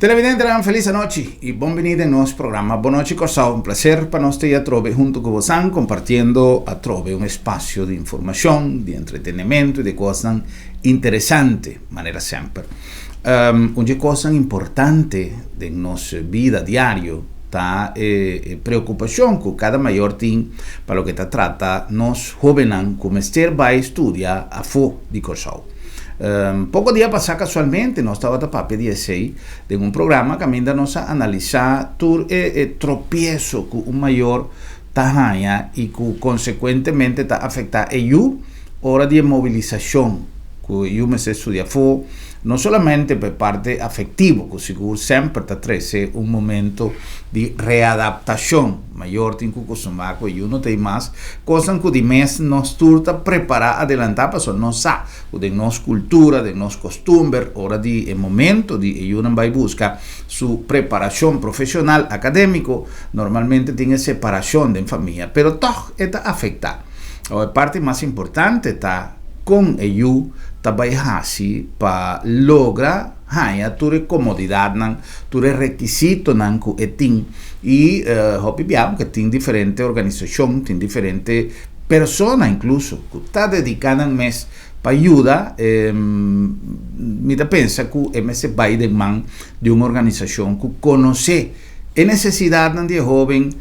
Televidente, una feliz noche y bienvenido en nuestro programa Bonochi Corsao. Un placer para nosotros y a Trove junto con vos, compartiendo a Trove un espacio de información, de entretenimiento y de cosas interesantes, manera siempre. Una cosa importante de nuestra vida diaria está preocupación que cada mayor tiene para lo que te trata nos jóvenes como Esther va a estudiar a fo de Corsao. Poco día pasado casualmente nos estaba tapando de un programa que ainda nos analizar tur tropiezo que un mayor tahanha y que consecuentemente está afecta ello hora de movilización que yo me sé estudiar fo no solamente por parte afectivo que seguro siempre te trae un momento de readaptación mayor tengo que acostumbrado que yo no tengo más cosas que de mes nos turta preparar adelantar para no sa de nos cultura de nos costumbre hora de el momento de ello no va a buscar su preparación profesional académico normalmente tiene separación de familia pero todo está afectado la parte más importante está con ello trabalhar para lograr ture comodidade nan ture requisito nan ku etin e abbiamo che tin differente organizzazione tin differente persona incluso che sta dedicando un mes para aiuta mi da pensa che MS Biden man di un'organizzazione che conosce e necessità di joven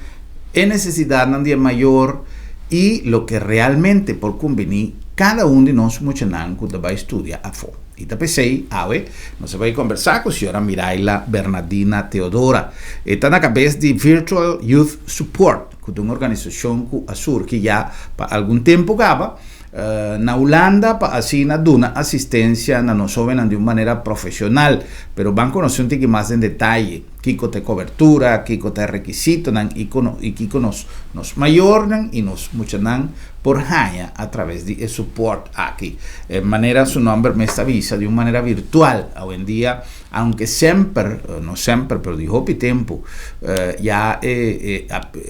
e necessità di mayor e lo che realmente por convenir cada uno de nós muchananco da vai estudiar a fo. E da pensei, nós vai conversar com a senhora Miraila Bernardina Teodora. Está na cabeça de Virtual Youth Support, que é uma organização que surge já para algum tempo gaba, na Holanda para assim dar assistência na nossa jovem de uma maneira profissional, pero van conhecer que mais em detalhe, que tem cobertura, que tem requisito, e que nos maior e nos muchanan por haya a través de support aquí. De manera su nombre me avisa de una manera virtual. Hoy en día, aunque siempre, no siempre, pero de poco tiempo, ya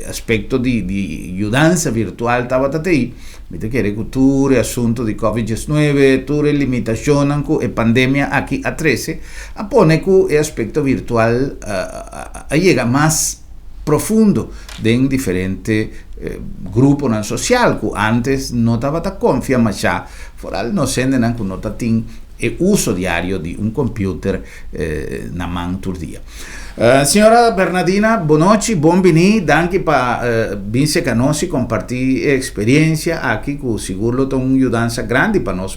aspecto de ayudanza virtual estaba ahí. Viste que el asunto de COVID-19, tuve limitación e pandemia aquí a 13, pone que el aspecto virtual llega más profundo de un diferente grupo social que antes no estaba tan confiado, mas ya foral no senden que no tiene el uso diario de un computer na mano todo día. Signora Bernardina, buonanotte, benvenuta, anche per vince che noi compartir esperienza aquí, que seguro è un'aiutanza grande per noi,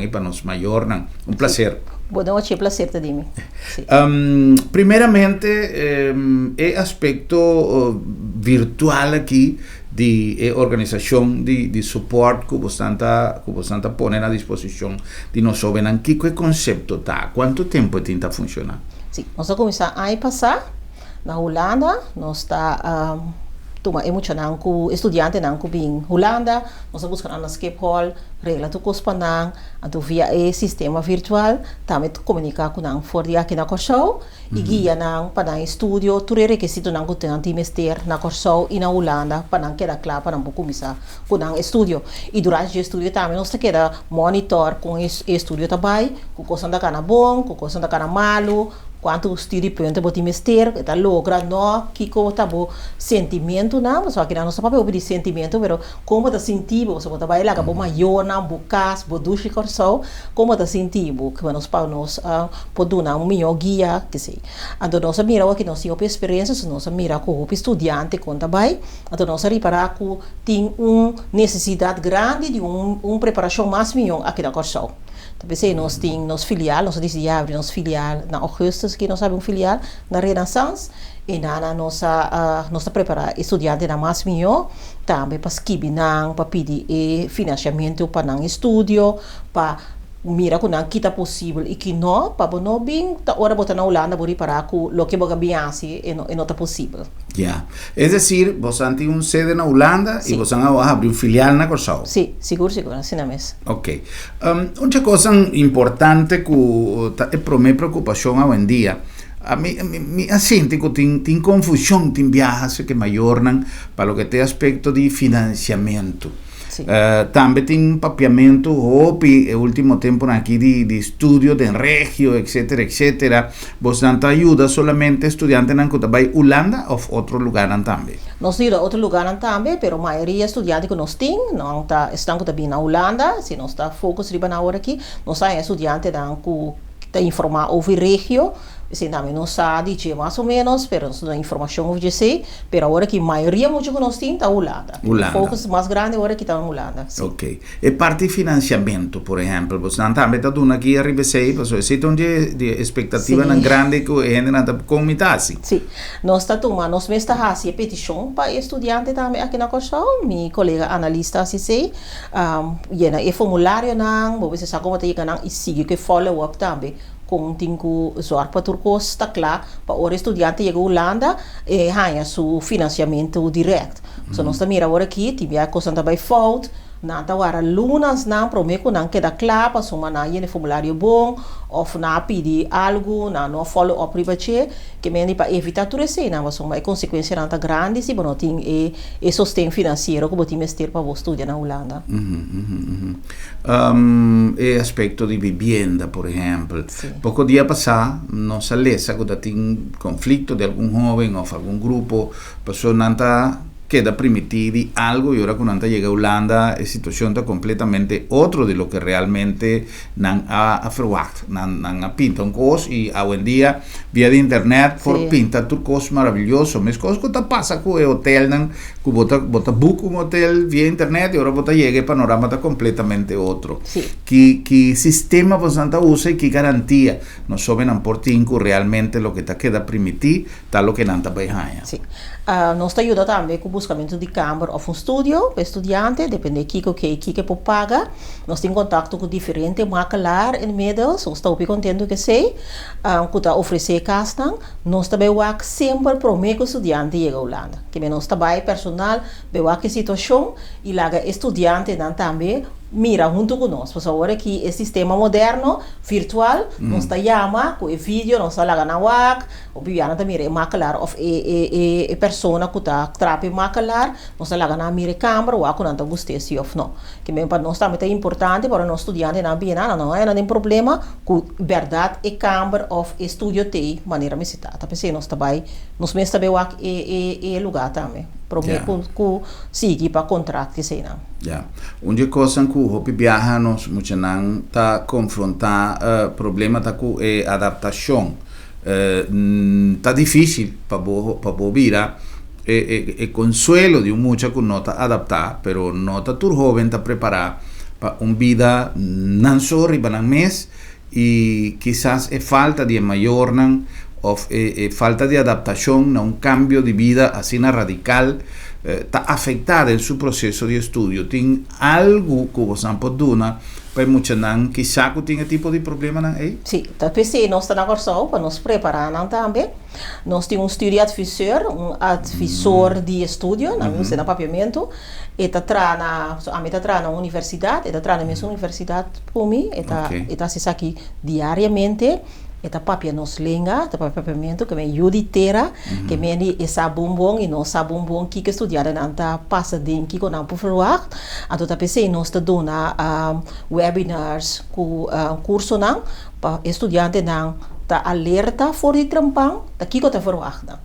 e per noi maggiori. Un piacere. Buonanotte, placer te dime. Sí. Primeramente, el aspecto virtual aquí de organización de support que bastante ponen a disposición de nosotros. ¿Qué concepto está? ¿Cuánto tiempo está funcionando? Sí, nós começamos a passar na Holanda, nós está emocionando com estudante não com bem Holanda, nós buscando na Schiphol, regla tu cospanang, anto via e sistema virtual, também tu comunicar com nang for dia aqui na Corsao, e guia nang para estúdio, tu requisito nang com tenha timester na Corsao e na Holanda, para nang queda claro para nang começar com nang estúdio. E durante o estúdio também nós queda monitor com estúdio também, com coisa da cana bom, com coisa da cana malo, quanto o estilo ponto boti mister está logra no que como tá bo sentimento não só que não nosso papel de sentimento pero como tá sentindo você bota vai lá bo maior não bo cas bo duche corso como tá sentindo que nós para nós pode dar melhor guia que sei então nós mira que nós temos experiências nós mira com o estudante conta vai então nós reparar que tem necessidade grande de preparação mais melhor aqui na corso. Talvez nós temos filial, nós decidimos nossa filial na Augustus, que nós temos filial na Renaissance, e na nossa preparar estudante na mais melhor, também para escrever, para pedir financiamento para o estúdio, para mira que não kita possível e que não para não bem hora botar na Holanda por para que o que boga bem assim e não está possível. Ya, es decir, vos tem sede na Holanda e vos abrir filial na Corsao. Sim, seguro, assim na mesa. Ok. Outra coisa importante que é para minha preocupação hoje em dia, a mí siento que tem confusão, tem viajes que mayornan para lo que te aspecto de financiamento. Sì. Também tem papiamento hopi e último tempo aqui de estudio de regio, etc, etc. Você não ajuda solamente estudante na vai Holanda ou outro lugar também? Nós temos outro lugar também, mas a maioria estudante que nós temos não está estão também na Holanda, se nós está foco riba na hora aqui, nós temos estudante que informar over regio. Sim, também não sabe dizer mais ou menos, mas a informação eu sei, mas agora que a maioria muito que nós temos está Holanda. O foco mais grande agora que está em Holanda. Sim. Ok. E parte de financiamento, por exemplo, você não também está dando aqui a ribesei, porque se tem de expectativa na grande que a gente não está comitando. Sim. Nós está tomando, nós mesmo está fazendo petição para estudante também aqui na Corsão, meu colega analista assim sei, é formulário não, você sabe como tem que seguir que follow up também. Com tingo zorg para turcos está claro para o estudante chega a Holanda e ganha seu financiamento direto. So nós também agora aqui tive a coisa também falta na hora lunas não prometo não queda claro para soma na o formulário bom ou na pedir algo na no follow up private que me para evitar tudo isso não mas uma consequência não tá grande se não tem e sustento financeiro que botim ter para você estudar na Holanda. E aspecto di vivienda, por exemplo. Sì. Poco dia passado, non sa lesa quando tem conflitto di algún joven o algún grupo, persona nanta queda primitivi algo y ahora cuando anta llega a Holanda la situación está completamente otro de lo que realmente nan ha verwacht, nan ha pinta un cos y hoy en día vía de internet por pintar tu cos maravilloso, mes cos que pasa con el hotel nan que bota book un hotel vía internet y ahora bota llega el panorama está completamente otro. Sí. Que sistema pues anta usa y que garantía no saben por tinco realmente lo que está queda primitivo tal lo que nanta behind. Sí. Nós está ajuda também com o buscamento de câmara ou estúdio para estudante, depende de que pode pagar. Nós temos contato com diferentes makelaar in middels, nós estamos contentes que sei, que está oferecer castan. Nós também work sempre para o estudante chega a Holanda. Que nós também personal, work situação e lá estudante também mira junto conosco, porque agora que o sistema moderno, virtual, nós está chama com o vídeo, nós está lá na WAC, o biana também é macalar, ou é pessoa que está trape macalar, nós está lá na mira câmera, o não está gostando se ou não. Que mesmo para nós também é importante para nós estudantes na biana, não é nenhum problema com verdade e câmera ou estúdio tem maneira me citar. Tá pensando nós também, nós mesmo também WAC é lugar também. Problema com seguir para contrato que sei não. Uma coisa que o viaja nos muito não tá confrontar problema tá com adaptação. Tá difícil para bo virar consuelo de mucha que não tá adaptar, pero não tá tur jovem tá preparar para vida não só riba ng mês e quizás falta de maior não ou falta de adaptação a um cambio de vida assim radical está afetada em seu processo de estudo. Tem algo que você pode dar para muitos não que sabe que tem esse tipo de problema não é? Sim, tá pensei nós está na Corsão para nos preparar não também. Nós temos um advisor de estudo, não é na papiamento, e tá na universidade, tá na mesma universidade por mim, e tá se aqui diariamente. Eta papia nos lenga, eta papiamento que me juditera, que me ni esa bombom e não sabumbom que estudar nanta passa den que não por verwacht. Então tá pensei nós tá dona webinars com curso não para estudante não tá alerta for de trampang, tá que tá verwacht não.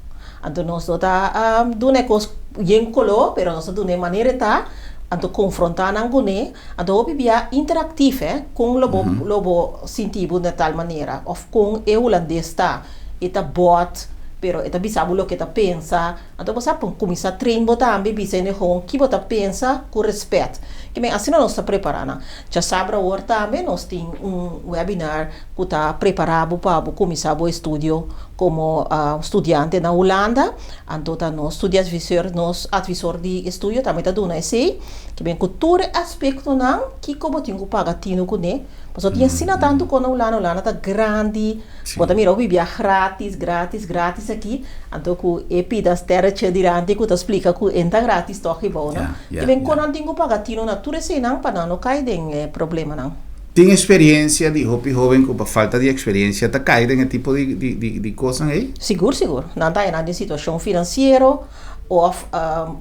Então nós tá dona cos yen colo, pero nós dona maneira tá anto confrontar nangune, anto obibia interactief com lobo sentido de tal maneira, of com e holandês tá, eta bot, pero eta bisabu lo que ta pensa, anto você pode começar a treinar também bisa ne hon que você pensa com respeito, que me assim nós está preparando, já sabe agora também nós tem webinar que tá preparado para começar o estudo como estudante na Holanda, então tá nós advisor de estudo também tá dando esse que bem cultura aspecto não que como tenho pagatino com né, mas eu tinha ensina tanto com a Holanda tá grande, bota mira bibia grátis aqui, então com epidas terra che dirante que tá explica que entra grátis toque bom, né? Que bem quando não tenho pagatino na tudo esse não para não cair em problema não. Tem experiência de jovem com falta de experiência está caído em tipo de coisas aí? Seguro. Não está em situação financeira, of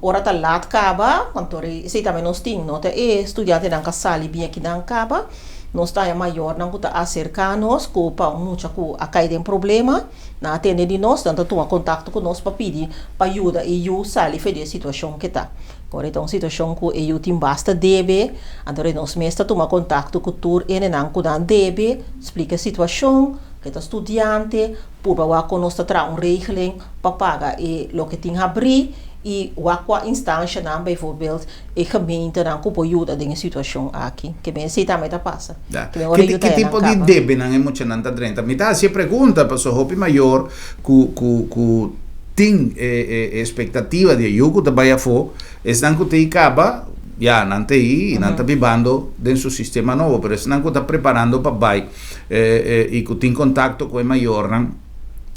ora ta laat kaba, kantori sei também nós ting, não te estudante nan kasali bem aqui nan kaba, nós tá maior não kuta acercanos ku pa mucha ku akai tem problema, na atende de nós, tanto toma contato com nós para pedir para ajuda e eu sali fede situação que tá. Agora então situação ku eu tem basta debe, então nós mesmo toma contato com tur e nan ku dan debe, explica a situação que tá estudante, por bawa com nós tra regeling para pagar e lo que tem abrir e aquela instância não bijvoorbeeld a gemeente não pode ajudar nessa situação aqui que bem se também passa que tipo de débito não é muito nada dentro me tá se pergunta para o hopi maior que tem expectativa de ajuda da baia fo estão que te acaba já não tem não está vivendo dentro do sistema novo mas estão que está preparando para vai e que tem contato com o maior não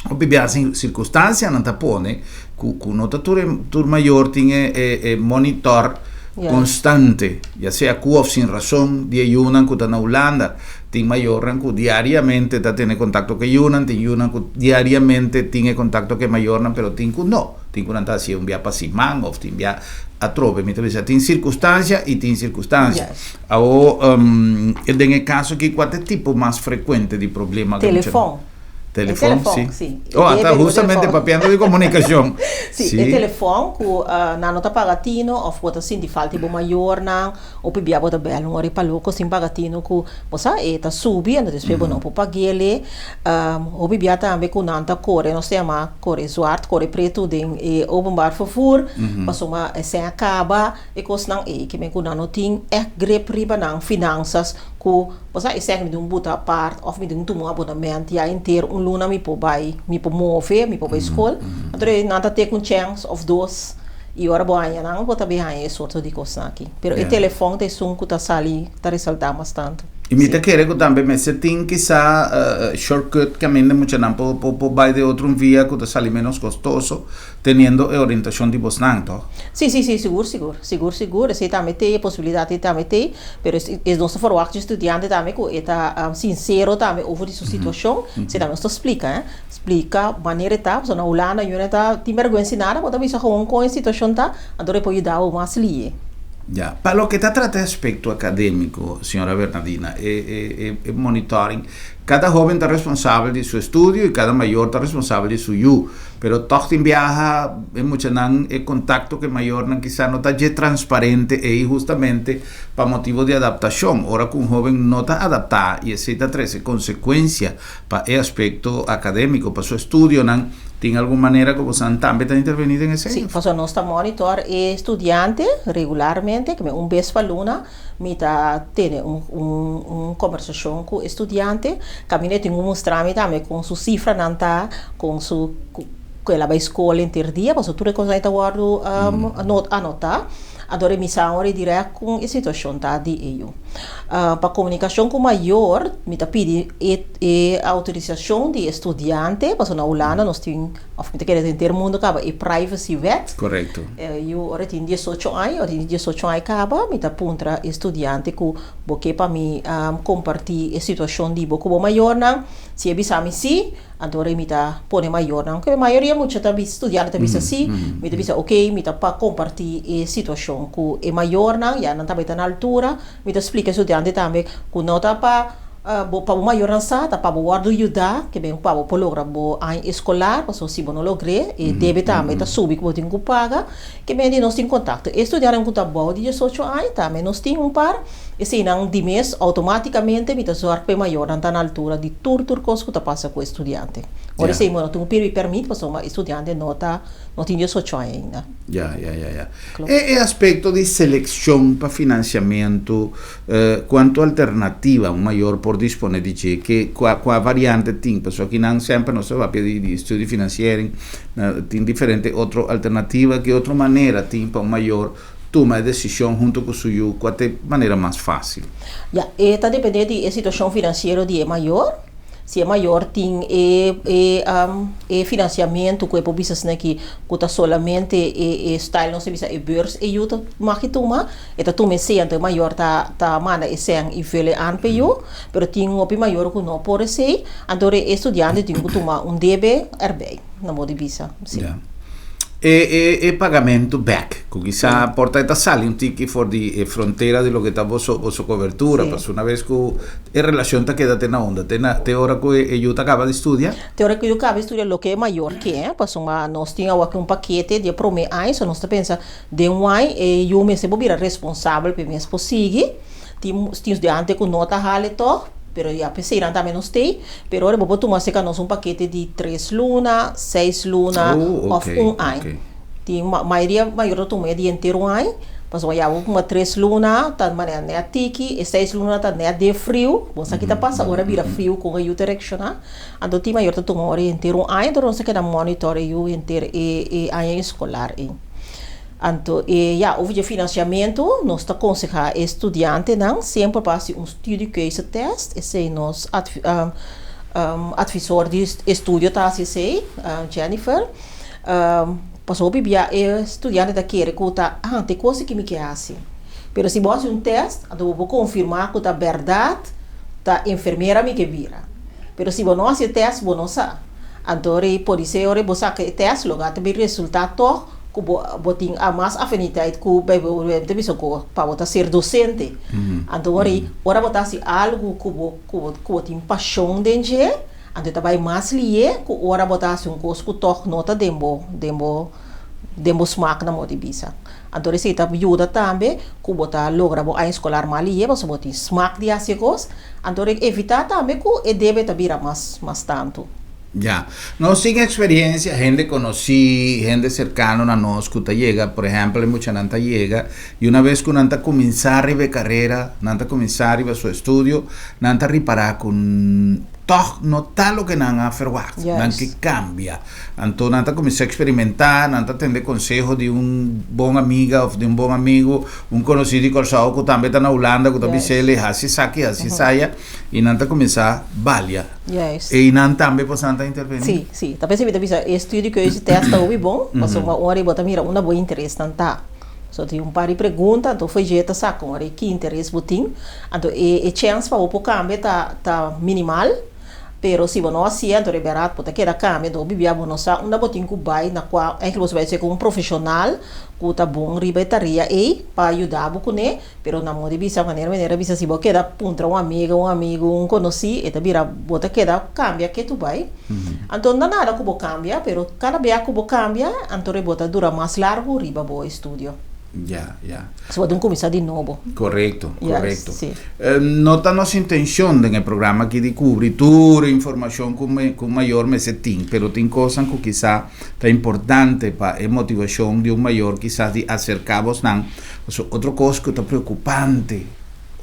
Obviamente, circunstância não está pone, que o notatur maior tinha monitor constante, já seja com ou sem razão, de Yunan que está na Holanda, tem maior que diariamente está tendo contato com Yunan, tem Yunan que diariamente tem contato com maior, mas tem que não está se via para Simão ou tem via a trove, tem circunstância e tem circunstância. Ou nel caso que qual é o tipo mais frequente de problema? Telefone. Telefone, sim. Está justamente papiando de comunicação. Sim, o telefone que não está pagatino, ou pode assim de falta de maior não, ou pode bota belo, ou repalo que sim pagatino que você está subindo, depois não pode pagar ele, ou pode também que não está cor, nós temos cor zwart, cor preto, de openbaar vervoer, mas uma sem acaba e coisa não que me que não tem grep riba não finanças que você segue de buta parte, ou me de um abonamento já inteiro luna me pode vai me pode mover me pode escola então nada ter com chance of dois e ora boa não pode bem aí sorte de coisa aqui pero o telefone tem som que tá sali tá ressaltar bastante e me tá querendo também mas você tem que sa shortcut caminho muito não pode vai de outro via que tá sali menos custoso tendo a orientação de vos não sim seguro se também tem possibilidade também tem pero é nosso forward estudante também que está sincero também over sua situação se também nos explica maneira tá so na Holanda eu tá tem vergonha nada mas também só com a situação tá adoro pode dar o mais lie. Ya, para lo que está tratando de aspecto académico, señora Bernardina, monitoring, cada joven está responsable de su estudio y cada mayor está responsable de su yo, pero todo viaja, mucho el contacto que mayor quizá no está transparente y justamente para motivo de adaptación. Ahora que un joven no está adaptado y necesita traer consecuencias para el aspecto académico, para su estudio, ¿tiene alguna manera que ustedes también están interveniendo en ese? Sí, pues nosotros monitor estudiante regularmente, que un vez por luna, mita tiene una conversación con estudiante, que tengo que mostrarme también con su cifra, con su que ela vai escola inteiro dia, mas tudo é coisa que guardo anotar. Adoro missão direto com a situação tá de eu. Para comunicação com maior, me tá pedi a autorização de estudante, mas na Holanda nós temos, me tá querendo ter mundo acaba e privacy wet. Correto. Eu ora tinha 18 anos acaba, me tá puntra estudante que porque para mim compartilhar a situação de boco maior não, se é bisa sim, adoro me tá pone maior não, que a maioria muito tá estudante tá bisa sim, me tá bisa ok, me tá para compartilhar a situação que é maior não, já não tá bem na altura, me tá explica estudante também que não tá para para o maior lançar, tá para o guardo ajudar, que bem para o programa escolar, para se não logre e deve também tá subir que tem que pagar, que bem nós tem contato. Estudar em conta bom de 18 anos também nós tem par, e se não de mês automaticamente me tá suar para maior não tá na altura de tudo coisa que tá passa com o estudante. Ora se não tem um permite para o estudante não tem 18 anos ainda. Ya. E aspecto de seleção para financiamento, quanto alternativa um maior por dispone dice che qua variante tem pessoa que não sempre não se vai pedir de estudo financeiro tem diferente outra alternativa que outra maneira tem para um maior toma a decisão junto com o seu qual é maneira mais fácil está dependendo da situação financeira de maior se é maior tem financiamento que é para business que está solamente style não se bisa beurs eu mag que toma eta toma sempre maior tá mana sem e vele an pe eu pero tem op maior que não pode ser andore estudante tem que tomar debe erbij na modo bisa sim E pagamento back, con chissà porta e tassali un ticket for di frontiera di lo che sta vostra copertura, perché una vez che in relazione te queda na onda, te ora che aiuta acaba di studiare? Te ora que eu acaba de estudar lo que é maior que é, porque nós tínhamos aqui paquete de prome aí, só nós pensa de ano e eu me sempre vira responsável por minhas possigi. Tínhamos de antes com nota hale to, pero ya pensei também nós tem, pero ora vou tomar seca nós paquete de 3 luna, 6 luna of ano. Okay. Tem maioria maior do mês de inteiro ano. Mas olha, uma 3 luna, tá maneira né tiki, e 6 luna tá né de frio. Você aqui tá passa hora vira frio com a direcionar. Então tem maior do hora inteiro ano, então você quer monitor o inteiro e ano escolar. Então, já houve de financiamento, nós está aconselhando estudante não sempre passe estudo que esse teste, esse nós advisor de estudo tá assim, Jennifer. Passou bibia estudante da querer que tá tem coisa que me quer assim. Pero se você teste, então vou confirmar que tá verdade, tá enfermeira me que vira. Pero se você não faz teste, você não sabe. Então, pode ser hora você que teste, logo até o resultado que botin a mais afinidade que deve ser para você ser docente. Então, ora botar se algo que tem paixão dentro. Então, também mais lié, que ora botar se coisa que toca nota dembo smaak na modi bisa. Então, isso ajuda também, que botar logra a escolar mal lié, você botar smaak de asegos. Então, evitar também que deve tabira mais tanto. Ya, no sin experiencia, gente conocí, gente cercana a nos que llega, por ejemplo, mucha nanta llega, y una vez que nanta comenzar a carrera, nanta comenzar a su estudio, nanta reparar con toch notar lo que nanta ferwagt, nanta que cambia. Entonces nanta comenzar a experimentar, nanta tener consejo de un buen amiga o de un buen amigo, un conocido y corsado que también está en Holanda, que también se le hace saque, así saya, y nanta comenzar valia. E nanta también pues nanta intervenir. Sì. Talvez se bisa estudo que esse teste é bom, mas uma hora bota mira uma boa interesse tanta. Só tem par de perguntas, então foi jeito saco, hora que interesse botin. Então e chance para o cambio tá minimal. Pero se você assim, então é barato, porque cada cambio do bibia bonosa, uma botin que vai na qual é que você vai ser com profissional, que tá bom ribetaria e para ajudar você, né? Pero na moda bisa maneira bisa se você queda contra um amigo, conhecido, e tá vira bota queda cambia que tu vai. Então não nada que você cambia, pero cada vez que você cambia, então bota dura mais largo riba bo estúdio. Ya. Se puede comienzar de nuevo. Correcto. Sí. Nota nuestra intención en el programa que descubre toda información con mayor mesetín, pero tiene cosas que quizá está importante para la motivación de un mayor, quizás de acercarnos a otra cosa que está preocupante.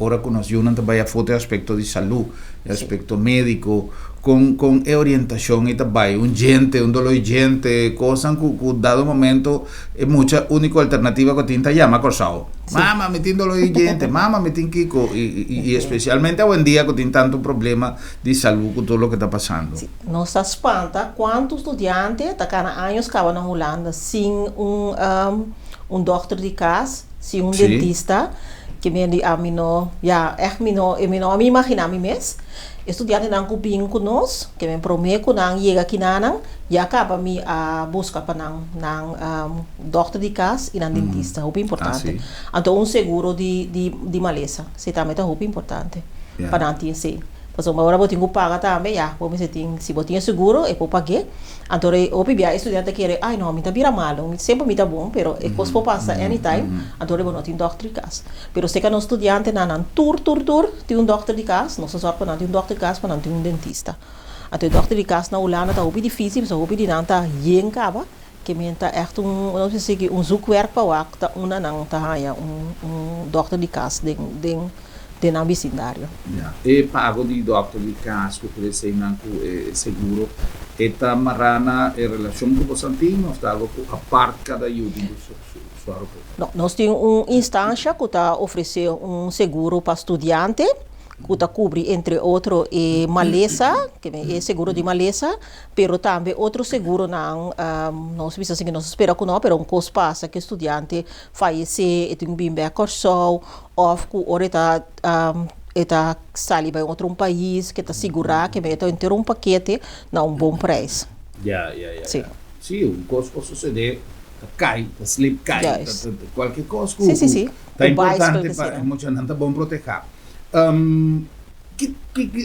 Ahora que nos ayudan también a foto aspecto de salud, aspecto médico, con orientación y también un dolor gente, cosas que dado momento es mucha única alternativa que tinta llama corsado. Sí. Mamá, me tiene dolor gente, mamá, me tiene kiko, y especialmente hoy en día que tiene tanto problema de salud con todo lo que está pasando. Sí. Nos espanta cuántos estudiantes están años que van a Holanda sin un doctor de casa, sin un dentista, que me não imagina me mes estudante não cubim conosco que me promete que não chega aqui não e acaba me a buscar para não doctor de casa e não dentista muito importante então seguro de maleza se também é muito importante para não ter sim mas uma hora você tem que pagar também vamos dizer se você tem seguro é para pagar então o PBA estudante quer não me tá vira malo sempre me tá bom pero é coisa para passar anytime então eu não tenho doctor de casa pero se que no estudante não tour tem doctor de casa não só para não ter doctor de casa para não ter dentista então doctor de casa na Holanda tá muito difícil só de não tá caba que me tá echt não sei que zoekwerk para tá não tá doctor de casa de na vecindario. E pago di doctor di caso per essere anche seguro e ta marrana in relazione con Santino stavo a parte cada aiuto su aeroporto. No, nós temos instância que está oferecendo seguro para estudante que está cobre entre outro maleza que é seguro de maleza pero também outro seguro não sei se assim nós espera que não pero coisa passa que estudante falece e tem bem bem corso ou que ora está sali para outro país que está segurar que vai ter paquete na bom preço. Sim, un costo può succedere cai, slip cai, Yes. qualquer coisa. Sim. Tá O importante bicycle, para sim. muito não tá bom proteger.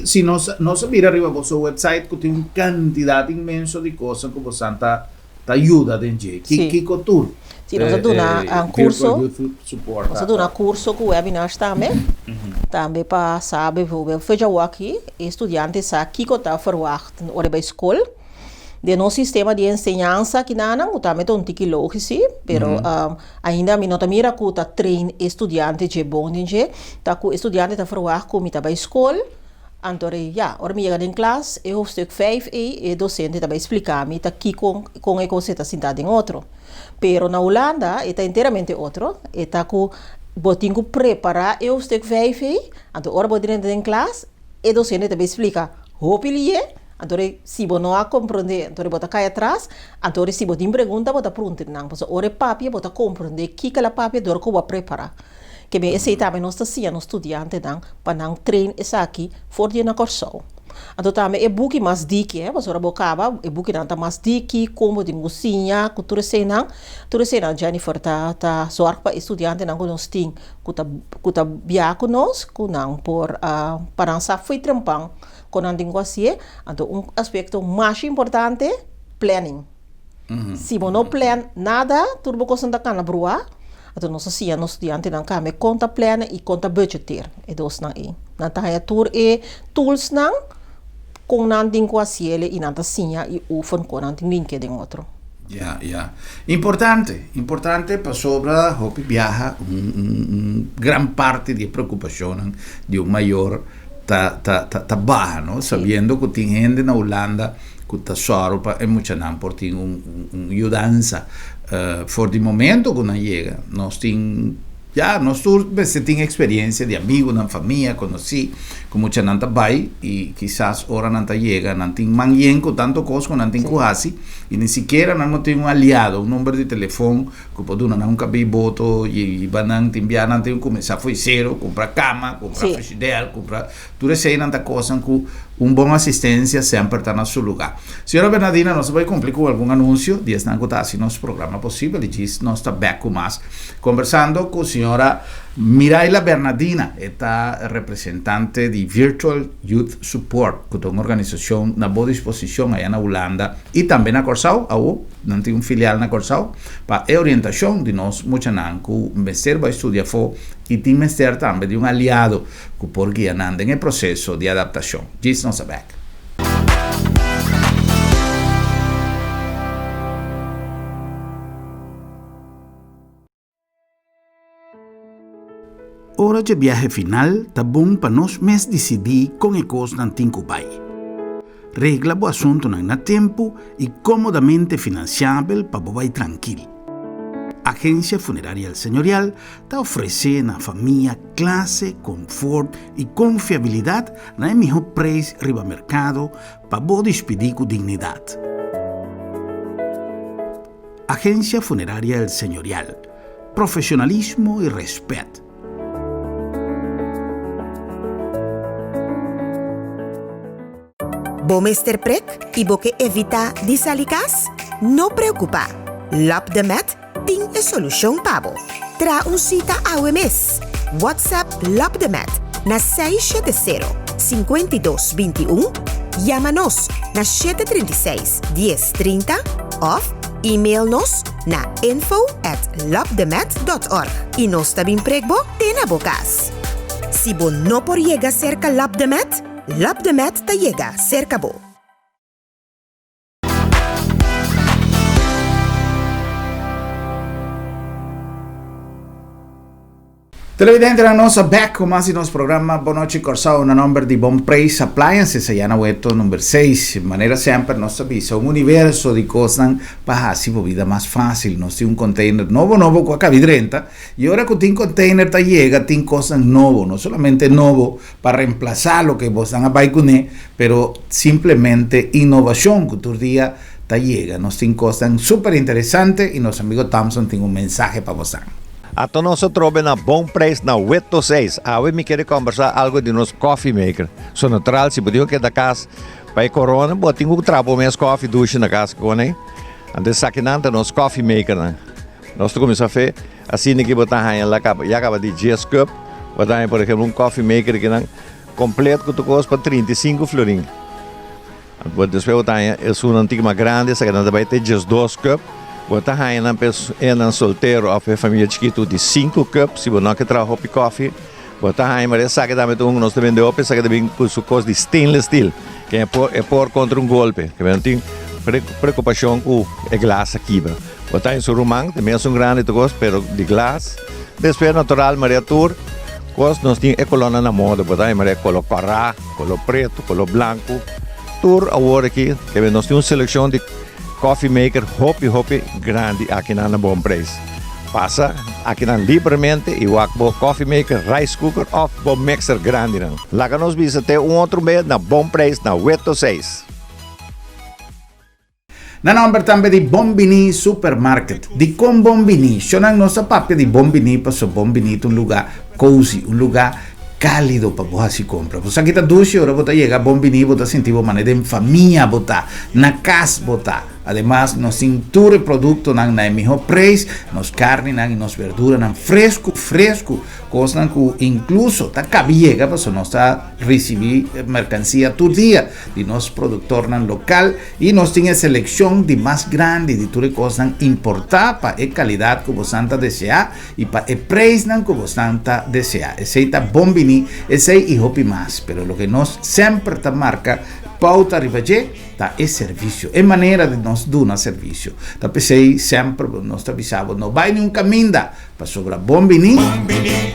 Se nós vir arriba ao seu website, que tem uma quantidade imensa de coisas que você tá ajuda dentro. Que cultura? Sim, nós damos curso. Support. Nós damos curso com webinars também. Também para saber, veja aqui, estudantes aqui que está verwacht na hora da escola. De nosso sistema de ensinança que não também tem um tique lógico, pero ainda me nota mira que tá trein estudante de bom dinheiro, tá com estudante tá verwacht como tá para escola. Então, ora me chega em classe, eu hoofdstuk 5 e o docente está explicar me tá aqui com a coisa está sentado em outro. Pero na Holanda está inteiramente outro, está com botinho preparar o hoofdstuk 5 e então ora botinho em classe, o docente está explicar, hopefully então se você não compreender, então você cai atrás, então se você pergunta, você pergunta não, porque ora papi você compreender que aquela papi dor que vai preparar. Que me esse também nós está no estudante dan para não treinar essa aqui for de na corso. Então também é book mais dique, você ora bocava, é book não tá mais dique, como de cozinha, cultura senang, Jennifer tá zorg para estudante não nós tem, que tá via conosco, não por para não foi trampang, com anding assim, então aspecto mais importante, planning. Se você não plan nada, tudo você não tá na brua. Então, nós assim, nós estudantes não kami conta plana e conta budgeteer. E dos nang e. Nantahaya tour e tools nang kung nanding ko asiele e nanta sinya e ufon ko nanding linke ding outro. Importante para sobra hopi viaja gran parte de preocupación de un mayor ta baja, ¿no? Sabiendo que tiene gente en Holanda que está sorpa e mucha nan por tin un ayudanza. For the momento que não chega, nós temos experiência de amigo, na família, conheci, com muita nanta vai e quizás ora nanta chega, não tem manhã com tanto coisa que não tem quase e nem sequer não tem um aliado, um número de telefone que pode não caber voto e banang te enviar não tem começar foi zero, comprar cama, comprar frigideira, comprar tudo isso aí nanta coisa com boa assistência sempre está no seu lugar. Senhora Bernardina, nós vamos cumprir com algum anúncio, dias não está assim nosso programa possível e diz nós está back com mais conversando com a senhora Miraila Bernardina, esta representante de Virtual Youth Support, que é uma organização na boa disposição aí na Holanda e também na Corsau, não tem filial na Corsau, para a orientação de nós, muito não, que o mestre vai estudar fora e tem mestre também de um aliado que porque anda em processo de adaptação. Diz nós back. Hora de viaje final, tá bom para nós mesmos decidir com a coisa não tem que vai. Regla o assunto na tempo e comodamente financiável para vai tranquilo. Agência Funerária El Señorial está oferecendo à família classe, conforto e confiabilidade na melhor preço riba mercado para você despedir com dignidade. Agência Funerária El Señorial. Profissionalismo e respeito. Bomester prek e boke evita disalikas? No preocupa. Lap de Met tem a solução pabo. Tra un cita ao mes. WhatsApp Lap de Met na 670-5221. Llama-nos na 736-1030 of e-mail-nos na info@lapdemet.org. E nós também pregbo tena bokas. Si bo no por llega cerca Lap de Met, Lap de Met ta llega cerca bo. Televidente na nossa back com mais nosso programa Boa Noite Corsau na número de Bom Preço Appliances aí na web número 6 de maneira sempre nós sabemos um universo de coisas para fazer a vida mais fácil. Nós temos container novo com a cavidrenta e agora que tem container tá chega tem coisas novo, não somente novo para reemplazar o que você não vai comer, pero simplesmente inovação que todo dia tá chega. Nós temos coisas super interessantes e nosso amigo Thompson tem mensaje para você. Ato nós trobe na bom preço na 826. Awe me quer conversar algo de nosso coffee maker. So natural, se podia que da casa para corona, botinho trabo mes coffee duche na casa com né. Ande saquinante nosso coffee maker, né? Nós começamos a fazer assim que botar aí lá acaba de 10 cup, botar aí por exemplo coffee maker que não completo que tu custa para 35 florin. Depois botar aí é uma antiga mais grande, essa que não vai ter 12 cup. Botar aí na solteiro ou família chiquito de 5 cup, se você não quer trabalhar hop coffee. Botar aí mas essa que também nós também deu, essa que também com sua coisa de stainless steel, que é por contra golpe, que não tem preocupação com a glass aqui. Botar em seu rumang, também é grande coisa, pero de glass. Depois natural miniatura, coisa nós temos é coluna na moda, botar aí mas color carrá, color preto, color branco. Tour agora aqui, que nós temos uma seleção de coffee maker hopi grande aqui na Bom Preço. Passa aqui na livremente e o coffee maker, rice cooker ou bom mixer grande. Lá que nós visitamos outro mês na Bom Preço, na 806. Na nome também de Bombini Supermarket, de com Bombini, chamam nossa papia de Bombini para o Bombini um lugar cozy, um lugar cálido para você comprar. Você aqui está 12 horas, você chega a Bombini, você sentir maneira de família, na casa, Además, nos cintura produto na melhor preço, nos carne, nos verdura, fresco, coisa que incluso está cabiega, para nós receber mercancia todo dia de nosso produtor local e nós temos seleção de mais grande de tudo coisa importar para a qualidade que você deseja e para o preço que você deseja. Esse é Bombini, esse é e hopi mais, pero o que nós sempre marca pauta ribaje tá é serviço, é maneira de nós dar serviço. Tá pensei sempre nós avisamos, não vai nenhum caminho para sobrar Bombini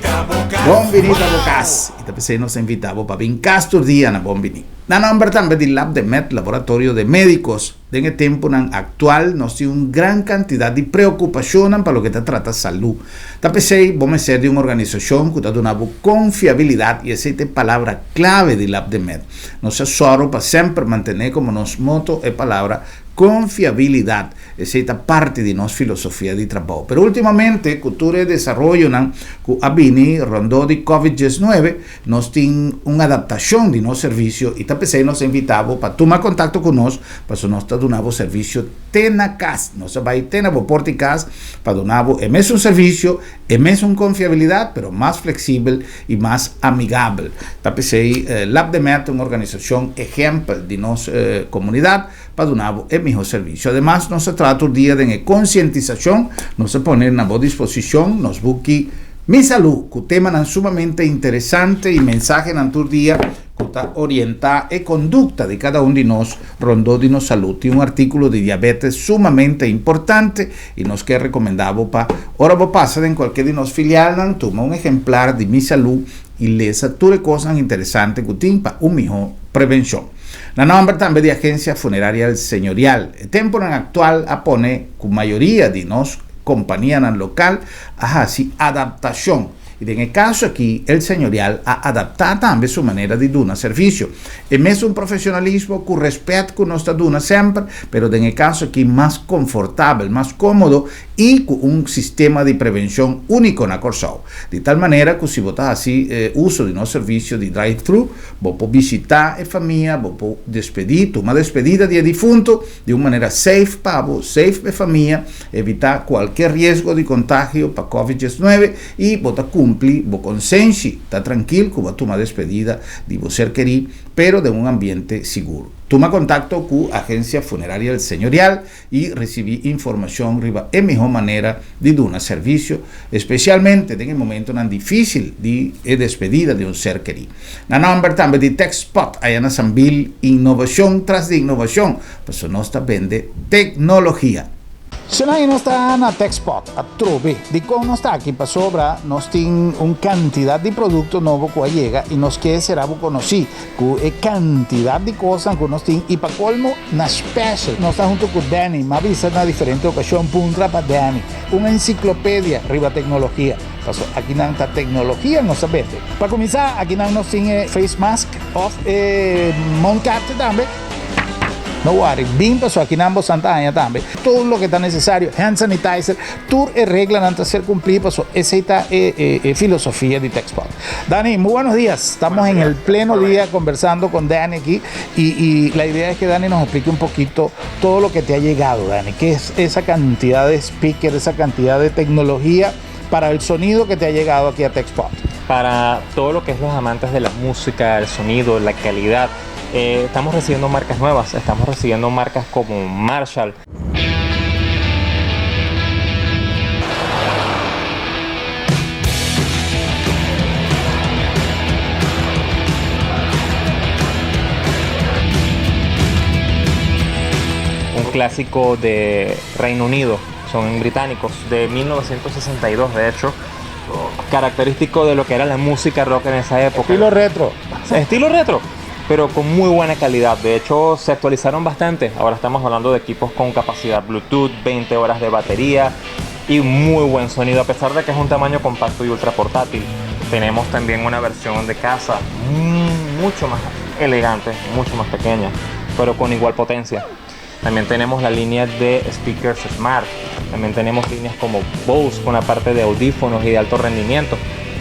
da Bocas. E tá pensei nós invitamos para vir todo dia na Bombini. Na nome também de Lab de Med, laboratório de médicos. Nesse tempo atual, nós temos uma grande quantidade de preocupação para o que trata de saúde. Tá pensei, vamos ser de uma organização que está dando confiabilidade e essa é a palavra clave de Lab de Med. Nós assoro para sempre manter como nos moto a palavra confiabilidade. Essa é parte de nossa filosofia de trabalho. Pero ultimamente, cultura e desenvolvimento que a Bini rondou de Covid-19, nós temos uma adaptação de nosso serviço e também nos invitamos para tomar contato conosco, para nós dar um serviço na casa. Nós vamos ter na porta de casa para dar o mesmo serviço, a mesma confiabilidade, mas mais flexível e mais amigável. Também Lab de Met é uma organização exemplo de nossa comunidade para dar o melhor serviço. Además, nós trata o dia de conscientização, nós põe na boa disposição, nós buscamos Mi Salud, que o tema é sumamente interessante e mensagem no dia que está orientar a conduta de cada de nós rondou de nossa saúde. Tem um artículo de diabetes sumamente importante e nós que recomendamos para ora vou passar em qualquer de nós filial, toma um exemplar de Mi Salud e lesa tudo coisas interessantes que tem para uma melhor prevenção. Na nome também de Agência Funerária Senhorial. O tempo atual apone que a maioria de nós companhia local a adaptação. E nesse caso aqui, o senhorial a adaptar também sua maneira de dar serviço. É mesmo um profissionalismo com respeito que nós estamos dando sempre, mas nesse caso aqui mais confortável, mais cômodo e com um sistema de prevenção único na Corsão. De tal maneira que se você assim uso de nosso serviço de drive-thru, você pode visitar a família, você pode despedir, uma despedida de defunto de uma maneira safe para você, safe para a família, evitar qualquer risco de contágio para Covid-19 e você cumprir o consenso, está tranquilo que vai tomar despedida de você querido, pero de um ambiente seguro. Toma contato com a Agência Funerária Senhorial e receber informação sobre a melhor maneira de dar serviço, especialmente em momento difícil de despedida de um ser querido. Na nome também de TechSpot, aí na Sambil, inovação tras de inovação, porque nós vende tecnologia. Se nós estamos na TechSpot, a Trove, de como nós estamos aqui para sobra, nós temos uma quantidade de produtos novos que chega e nós queremos ser conhecidos com a quantidade de coisas que nós temos. E para colmo, na special, nós estamos junto com Danny, mas vista na diferente ocasião, punta para Danny, uma enciclopédia riba tecnologia. Aqui não está tecnologia, nós sabemos. Para começar, aqui nós temos face mask, mount cap também. no worry, bien pasó aquí en ambos Santa Ana también. Todo lo que está necesario, hand sanitizer, tour y regla antes de ser cumplir, pasó. Esa es filosofía de TechSpot. Dani, muy buenos días. Estamos en el pleno día conversando con Dani aquí y la idea es que Dani nos explique un poquito todo lo que te ha llegado, Dani. ¿Qué es esa cantidad de speakers, esa cantidad de tecnología para el sonido que te ha llegado aquí a TechSpot? Para todo lo que es los amantes de la música, el sonido, la calidad, estamos recibiendo marcas nuevas, estamos recibiendo marcas como Marshall. Un clásico de Reino Unido, son británicos, de 1962 de hecho, característico de lo que era la música rock en esa época. Estilo retro, pero con muy buena calidad. De hecho, se actualizaron bastante. Ahora estamos hablando de equipos con capacidad Bluetooth, 20 horas de batería y muy buen sonido, a pesar de que es un tamaño compacto y ultra portátil. Tenemos también una versión de casa mucho más elegante, mucho más pequeña, pero con igual potencia. También tenemos la línea de speakers Smart. También tenemos líneas como Bose con la parte de audífonos y de alto rendimiento,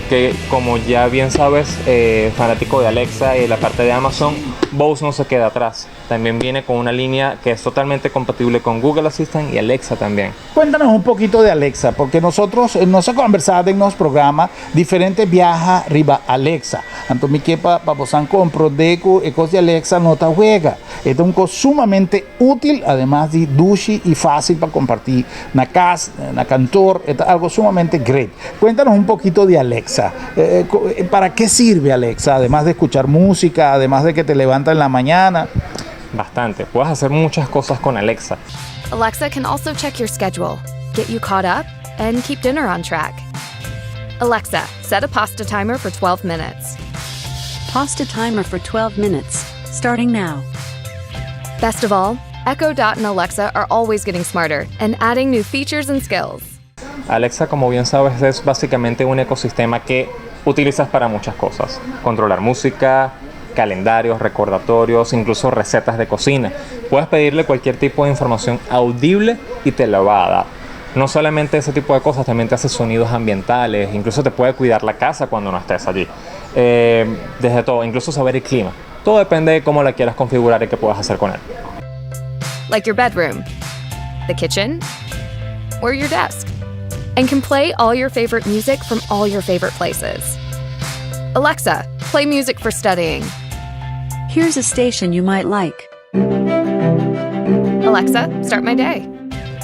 que como ya bien sabes, fanático de Alexa y de la parte de Amazon, Bose no se queda atrás. También viene con una línea que es totalmente compatible con Google Assistant y Alexa también. Cuéntanos un poquito de Alexa, porque nosotros nos ha conversado en los programas diferentes viajes arriba Alexa. Entonces, mi quepa, paposan compro deco, ecos de Alexa no te juega. Este es un cosa sumamente útil, además de duchi y fácil para compartir en la casa, en la cantor, es algo sumamente great. Cuéntanos un poquito de Alexa. ¿Para qué sirve Alexa? Además de escuchar música, además de que te levanta en la mañana. Bastante. Puedes hacer muchas cosas con Alexa. Alexa can also check your schedule, get you caught up, and keep dinner on track. Alexa, set a pasta timer for 12 minutes. Pasta timer for 12 minutes, starting now. Best of all, Echo Dot and Alexa are always getting smarter and adding new features and skills. Alexa, como bien sabes, es básicamente un ecosistema que utilizas para muchas cosas. Controlar música, calendarios, recordatorios, incluso recetas de cocina. Puedes pedirle cualquier tipo de información audible y te la va a dar. No solamente ese tipo de cosas, también te hace sonidos ambientales, incluso te puede cuidar la casa cuando no estés allí. Desde todo, incluso saber el clima. Todo depende de cómo la quieras configurar y qué puedas hacer con él. Like your bedroom, the kitchen, or your desk. And can play all your favorite music from all your favorite places. Alexa, play music for studying. Here's a station you might like. Alexa, start my day.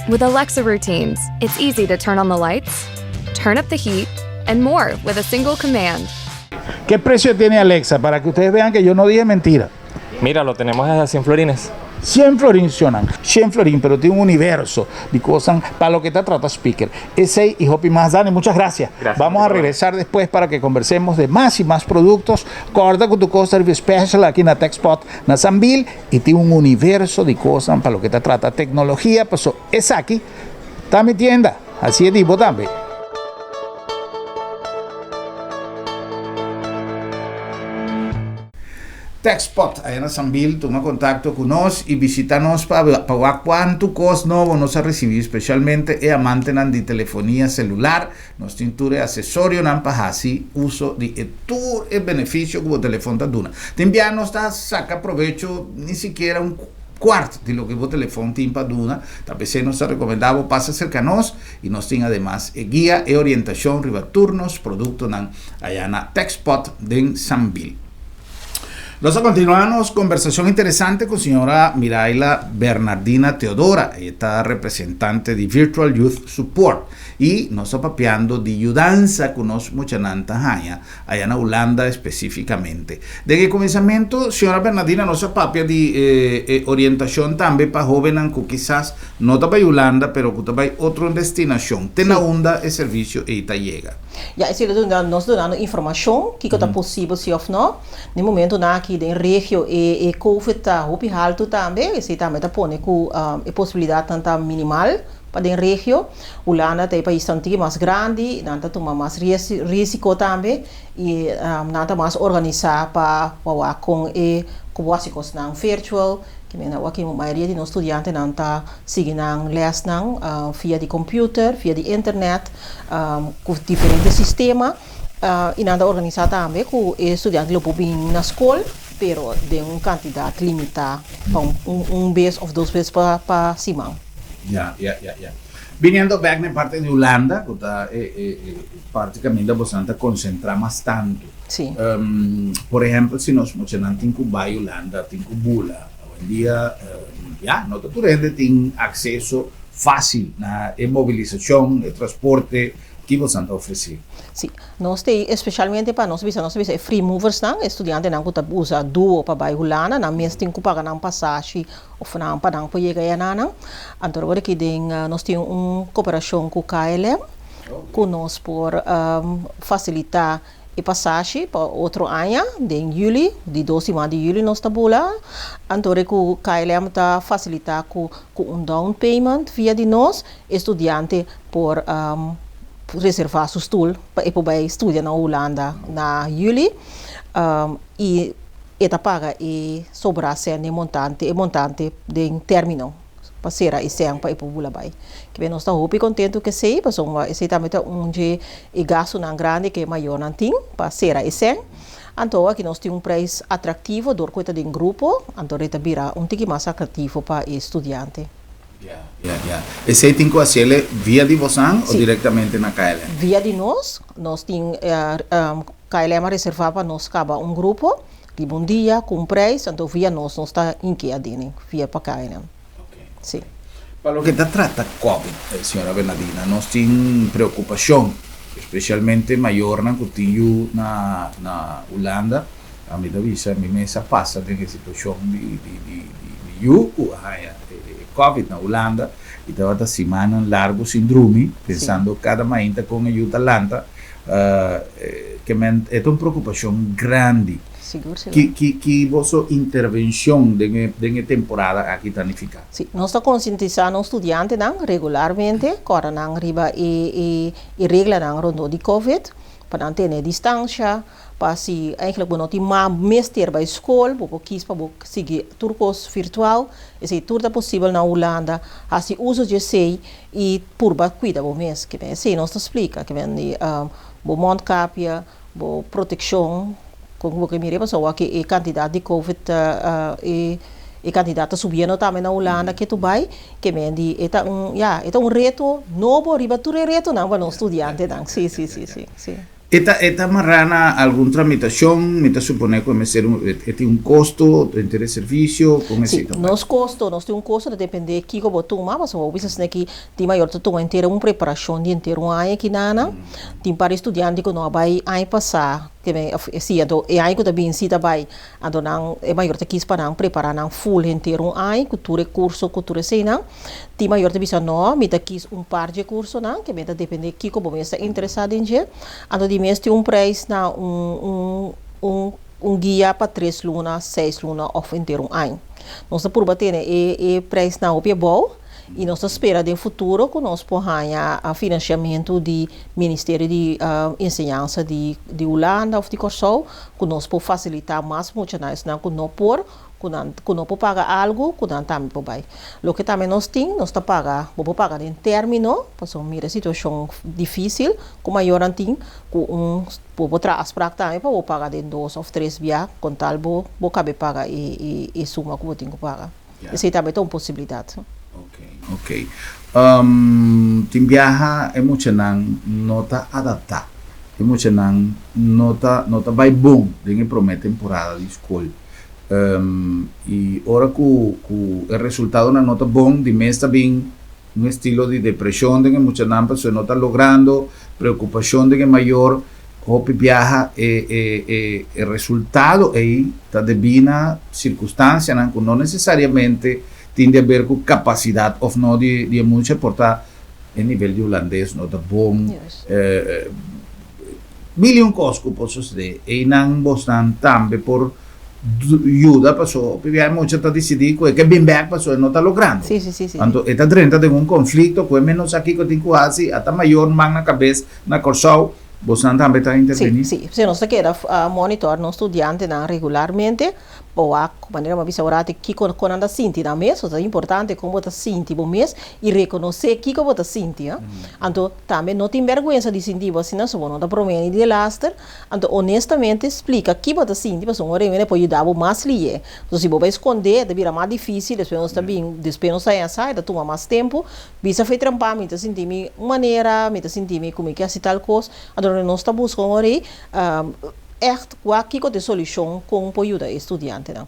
With Alexa routines, it's easy to turn on the lights, turn up the heat, and more with a single command. ¿Qué precio tiene Alexa? Para que ustedes vean que yo no dije mentira. Mira, lo tenemos desde 100 florines. 100 florín, 100 florín, pero tiene un universo de cosas para lo que te trata speaker. Ese y Hopi más, Dani, muchas gracias. Vamos a regresar después para que conversemos de más y más productos. Corda con tu cosa service special aquí en la TechSpot, en Sanville, y tiene un universo de cosas para lo que te trata tecnología. Pues es aquí, está mi tienda, así es tipo también. TechSpot, allá en Sanville, toma contacto con nos y visítanos para ver cuánto costo nuevo nos ha recibido, especialmente e amante de telefonía celular, nos tinture asesorio nan así uso de todo el beneficio como teléfono de duna. Te enviamos saca provecho ni siquiera un cuarto de lo que vos teléfono tiene para duna. Tal se nos ha recomendado pasa cercanos y nos tiene además guía e orientación riba turnos producto nan allá en TechSpot de Sanville. Nos continuamos conversación interesante con señora Miraila Bernardina Teodora, esta representante de Virtual Youth Support, y nos está papeando de ayudanza con nos muchananta allá en Holanda específicamente. De que comenzamiento, señora Bernardina nos papia de orientación también para jóvenes que quizás no está para Holanda, pero que está para otra destinación. Tena onda el servicio y ita llega. Ja, is nos dando informação que está possível se of não. No momento na aqui em regio e COVID tá hopi alto também, se também tá pone com a possibilidade tanta minimal para em regio. Holanda tem país tanto mais grande, nanta toma mais risco também e nanta mais organizar para com básicos não virtual que a maioria de nós estudantes não está seguindo les via de computer, via de internet, com diferentes sistemas, e não está organizado também com o estudante lo bem na escola, pero de uma quantidade limitada, vez ou duas vezes para cima. Ya. Viniendo back na parte de Holanda, que está praticamente bastante concentrada mais tanto. Sim. Por exemplo, se nós mencionamos tem Cuba, Holanda, tem Bula, hoje em dia, nós temos acesso fácil na mobilização, transporte que você oferece. Sim, nós temos, especialmente para nós free movers, estudantes que usam duo para ir Holanda, na mês tem que pagar uma passagem ou para chegar a então aqui nós temos uma cooperação com o KLM, que nós por facilitar a passagem para outro ano, em julho, de 12 de julho nós estamos lá, então o KLM está facilitar com down payment via de nós, estudante por reservar seu stoel para poder estudar na Holanda na julho e esta paga e sobrar sendo montante de término para ser a iseng para poder vai que nós estamos muito contentes que sei porque esse também é onde o gasto não grande que é maior não tem para ser a iseng então aqui nós temos preço atrativo do coisa de grupo então ele vira pouco mais atrativo para o estudante. Esse tem que fazer via de você ou diretamente na KLM? Via de nós temos KLM reservado para nós cada grupo de bom dia com preço, então via nós está em que via para KLM. Sim. Para o que trata COVID, senhora Bernardina, nós temos preocupação, especialmente maior na Holanda, a minha mesa passa de situação de COVID na Holanda e estava da semana largo síndrome pensando cada mainta com a Atalanta que é uma preocupação grande que vossa intervenção de temporada aqui planificada. Sim, nós estamos conscientizando os estudantes regularmente agora não arriba e regra não rondo de COVID para ter distância para se eigenlijk não tem mais ter para a escola, para seguir turcos virtual, esse tudo é possível na Holanda, assim uso de sei e por cuida o mês que vem, sei nós explica que vem o mondcapia, o proteção, como que mire pessoa que a quantidade de COVID e candidata subindo também na Holanda que tu vai que vem de é um reto novo, riba tu reto não para nós estudantes, sim. Esta marrana alguna tramitación, me supone que tiene un costo entre el servicio, ¿cómo sí, nos tiene un costo de depender de como tú mas o bisa que tem maior tu inteira uma preparação de inteiro ano que nana, tem para estudante que não vai aí passar, que bem, assim, então é aí que também se vai, então não é maior que isso para não preparar não full inteiro ano, cultura curso, cultura sei não, tem maior que bisa não, me daqui par de curso não, que bem depender de como você está interessado em dia, então de mês tem preço na guia para 3 lunas, 6 lunas ou inteiro ano. Nós por bater e preço na opia bom e nós espera de futuro que nós ponha a financiamento do Ministério de Ensinança de Holanda ou de Corsol, que nós por facilitar mais muito nós não que não por pagar algo que não também por vai. O que também nós temos, nós pagar em término, para uma situação difícil, com maior antim, com por trás para também para pagar em 2 ou 3 via, com tal vou caber pagar e suma que vou ter que pagar. Essa também é uma possibilidade. Ok. Tim viaja é muito nota adaptar, é muito nota vai bom, tem promete temporada de escola. E ora que o resultado na nota bom de mês também um estilo de depressão de que muitas pessoas não estão logrando, preocupação de que maior hope viaja o resultado aí está devina circunstância não necessariamente tem a ver com capacidade ou não de muita portar em nível de holandês não está bom milhão coisas que posso dizer e não bastante também por ajuda pessoa porque muita está decidindo que bem back pessoa não está logrando sim então está dentro de um conflito que menos aqui que tem quase até maior man na cabeça na corsal você também está intervenindo sim se nós quer monitor no estudante regularmente boa maneira mas bisa orate que quando anda sinti na mesa é importante como você sinti bom mês e reconhecer que você sinti então também não tem vergonha de sentir você não só não dá problema de laster então honestamente explica que você sinti mas um hora ele pode ajudar mais lhe então se você esconder deve mais difícil depois não está bem depois não sai da toma mais tempo bisa foi trampar me sentir me maneira me sentir me como que assim tal coisa então não está buscando hora echt aqui com a solução com o ajuda estudante não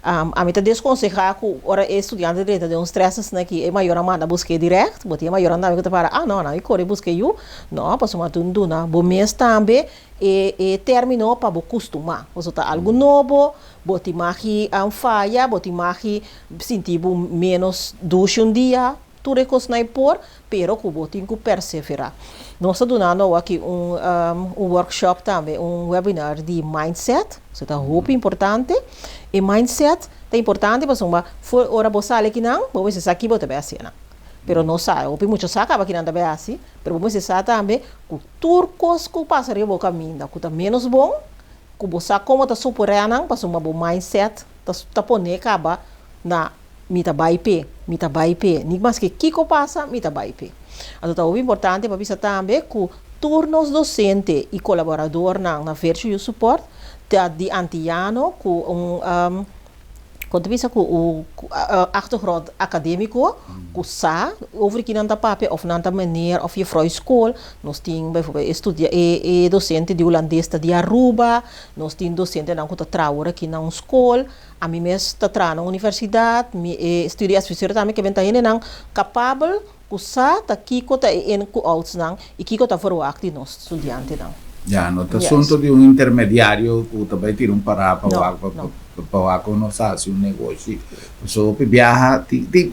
a mim tá desconsejar que ora estudante de um stress que é maior amada busque direto bote é maior andar que para não eu corre busque eu não passo uma tunduna bom mês também e terminou para bo costumar você tá algo novo bote maki falha bote maki sentir menos duche dia tu recosnai por pero que bote que perseverar nós estamos dando aqui workshop também, webinar de mindset, isso é muito importante. E mindset é importante, porque ora você sabe que não, você sabe que você vai assim, não. Pero não sabe, o muito sabe que não vai assim, pero você sabe também que turcos que passam o caminho, que está menos bom, que você como está superando, porque o mindset está pondo acaba na mita baipe, nem mais que passa, mita baipe. Então, o importante é também que turnos docente e colaborador na Virtue Support de antiano com quando pensa que o achtergrond acadêmico que sa over que não tá papel of não tá maneira of je vrou school nós tem bijvoorbeeld docente de holandês de Aruba nós tem docente não que tá trabalhando aqui na escola a mim mesmo tá trabalhando na universidade estudia assessor também que vem tá indo não capável kusa ta kiko ta en ku outs nang e kiko ta forward di nos estudiante nang. Ya, no te asunto de un intermediario que também tira um para para não sabe um negócio. Só que viaja,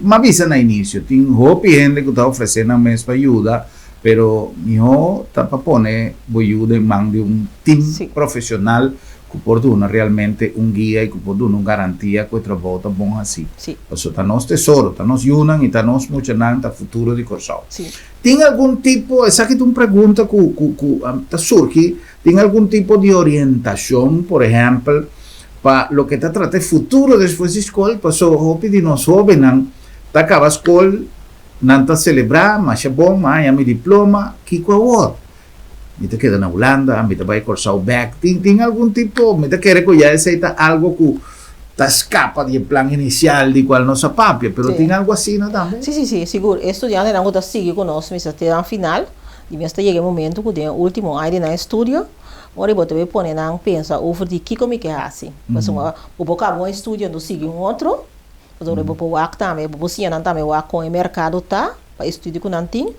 mas visa no início, tem roupa gente que está oferecendo a mesma ajuda, pero meu tá para poner ajuda em mão de um time profissional que pode dar realmente guia e que pode dar garantia que o trabalho está bom assim. Isso está nos tesouro, está nos unam e está nos mostrando o futuro de Corsau. Tem algum tipo, essa aqui é uma pergunta que está surgindo, tem algum tipo de orientação, por exemplo, para o que está tratando futuro depois da escola, para o que de nós jovens, está acaba a escola, não está celebrar, mas é bom, mas é meu diploma, que é o me te queda na Holanda, me te vai Corsau back, tem algum tipo, me te quer que já aceita algo que está escapa do plano inicial de qual nossa papia, pero tem algo assim, não também? Sim, seguro. Estudante não está seguir conosco, mas até no final, e mesmo chega o momento que tem o último ano na estúdio, ora eu vou pôr na pensa over de que como que é assim, mas o boca bom estúdio não sigue outro, mas eu vou pôr o também, vou sim não também o com o mercado tá, para estúdio que não tem.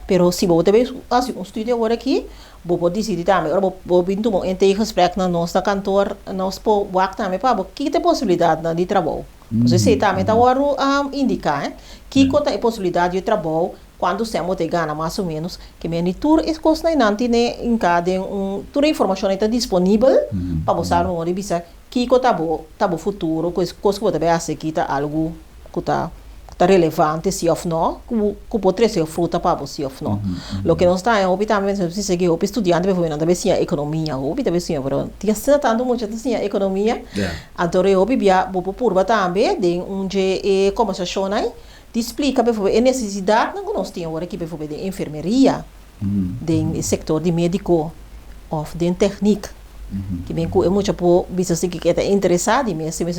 Pero se você também assim um estúdio agora aqui, vou decidir também, agora vou vir tomar em gesprek na nossa cantor, nós po work também para que tem possibilidade de trabalho. Você sei também tá agora indicar, que tem possibilidade de trabalho quando você tem gana mais ou menos, que monitor é coisa não tem em cada toda a informação está disponível para você não revisar que tá bom futuro, coisa que você vai fazer que tá algo que tá relevante se ou não, que pode ser fruta para você ou não. O que nós está é hobby também, se seguir hobby estudante, porque não deve ser economia, hobby deve ser, pero tinha sido tanto muito assim economia. Então o hobby via por também de onde conversação aí, te explica porque a necessidade não nós temos agora aqui porque de enfermeria, de setor de médico, ou de técnica. Que bem que é muito por bisa assim que está interessado e mesmo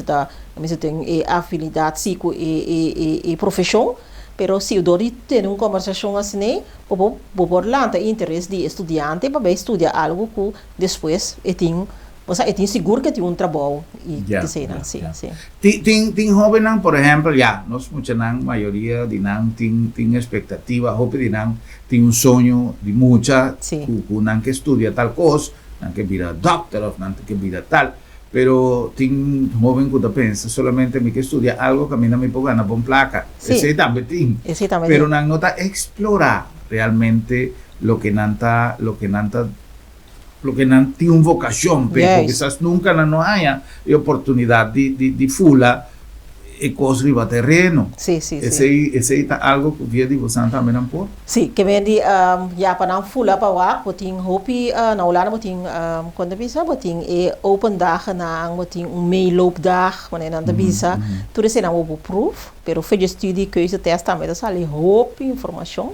tem afinidade psico e profissão, pero se o dori tem uma conversação assim, por lá tem interesse de estudante para estudar algo que depois você tem seguro que tem trabalho e que sei não, sim. Tem jovens, por exemplo, nós muitos maioria de não tem expectativa, jovens de não tem sonho de muita, que não que estudia tal coisa que vira doctor, não que vira tal, pero tem jovem que pensa solamente me que estudia algo que a mim não me pode ganhar bom placa, esse também tem, pero não está explorar realmente lo que não tem uma vocação, porque quizás nunca não haya oportunidade de fula coisa riba terreno. Sim. Esse é algo que via de você também não pode? Sim, que vem de já para não fula para lá, botin hopi na Holanda botin quando visa botin open dag na botin meeloopdag wanneer dan de visa. Tudo isso não vou proof, pero fez studie keuze test também da sali hopi informação.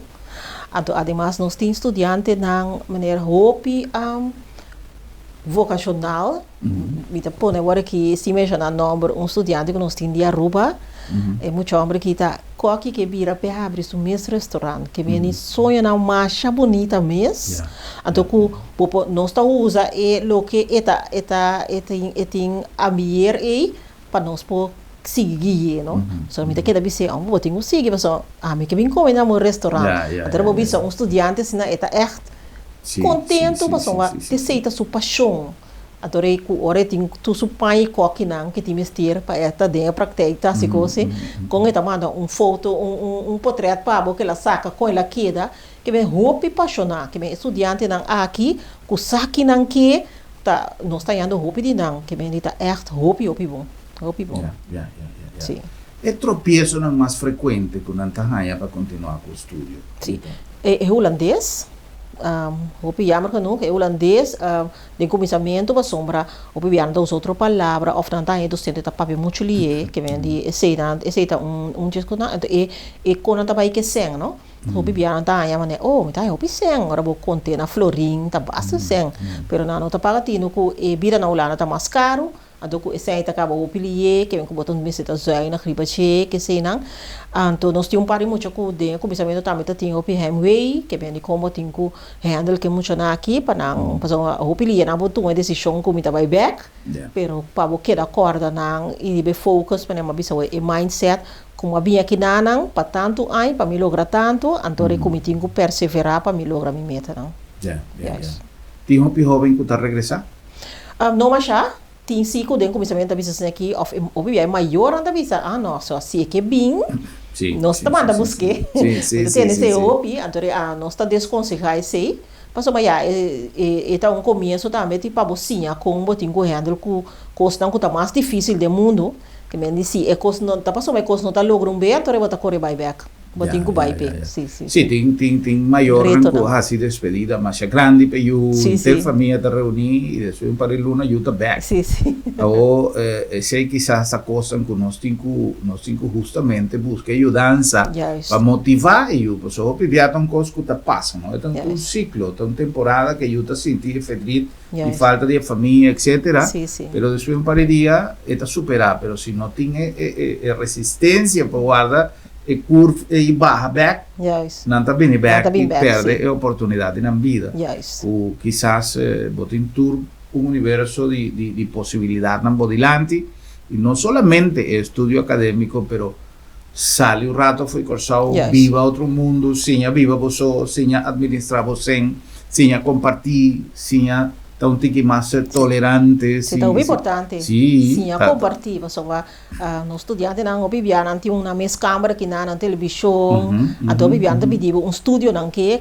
Además nós temos estudante na maneira hopi vocacional. Kita pone agora que se mexe na número estudante que nós temos de Aruba. É muito homem que está coque que vira para abrir o mesmo restaurante que vem sonha na marcha bonita mesmo. Então que nós está usa lo que eta ambier aí para nós por seguir, não? Só me queda dizer, vou ter seguir, mas me que vem comer no restaurante. Então vou dizer estudante assim eta echt contento, mas te aceita sua paixão. Adorei que ora tem tu su pai coque não que te mestir para esta de prática se coisa com esta manda foto portrait para que ela saca com ela queda que vem roupa apaixonar que vem estudante não aqui que saque não que tá nós está indo roupa de não que vem está echt roupa bom sim é tropeço não mais frequente que não tá aí para continuar com o estudo sim é holandês hopi jammer genoeg, holandês, de começamento para sombra, hopi viando das outras palavras, of dan tá docente tá papel muito lie, que vem de aceita disco na, e quando tá vai que sen, não? Hopi viando tá aí, mas me tá hopi sen, agora vou conter na florim, tá basta sen, pero não tá pagatino que e bira na Holanda tá mais caro. Adoko esse acaba o pilier que vem com botão de meseta zai na gripa che que sei não então nós tínhamos pari muito com de começamento também tinha o Hemway que vem de como tinha o handle que muito na aqui para não passar o pilier na botão uma decisão como tá vai back pero para o que da corda não e be focus para uma bisa e mindset como havia aqui não para tanto ai para me lograr tanto então como tinha que perseverar para me lograr minha meta não tinha um jovem que tá regressar não mas já tem cinco de começamento da visa aqui o bebê é maior da visa nossa assim que bem nós estamos mandando buscar tem esse hopi então nós está desconsejar esse passou mas tá começo também tipo para bocinha com botinho correndo com coisa que tá mais difícil do mundo que me disse é coisa não tá passou mas coisa não tá logrando bem então eu vou correr back botinho com back sim tem maior rango assim despedida mas é grande para eu ter família tá reunir e depois para ele luna eu tá back ou sei que essa coisa que nós temos justamente buscar ajudança para motivar eu pessoal pedir tão coisa que tá passa não é um ciclo tão temporada que eu tá sentindo feliz e falta de família etc pero depois para dia está superar pero se não tem resistência para guardar e curva e barra back não tá bem back e perde a oportunidade na vida o quizás botin tour universo de possibilidade na bodilante e não somente estudo acadêmico pero sale um rato foi cursado viva outro mundo sinha viva você sinha administrar você sinha compartilhar sinha então tem que mais ser tolerante sim é importante sim a compartilhar só nós estudantes não viviam tinha uma mesa câmera que na televisão então viviam também estúdio não que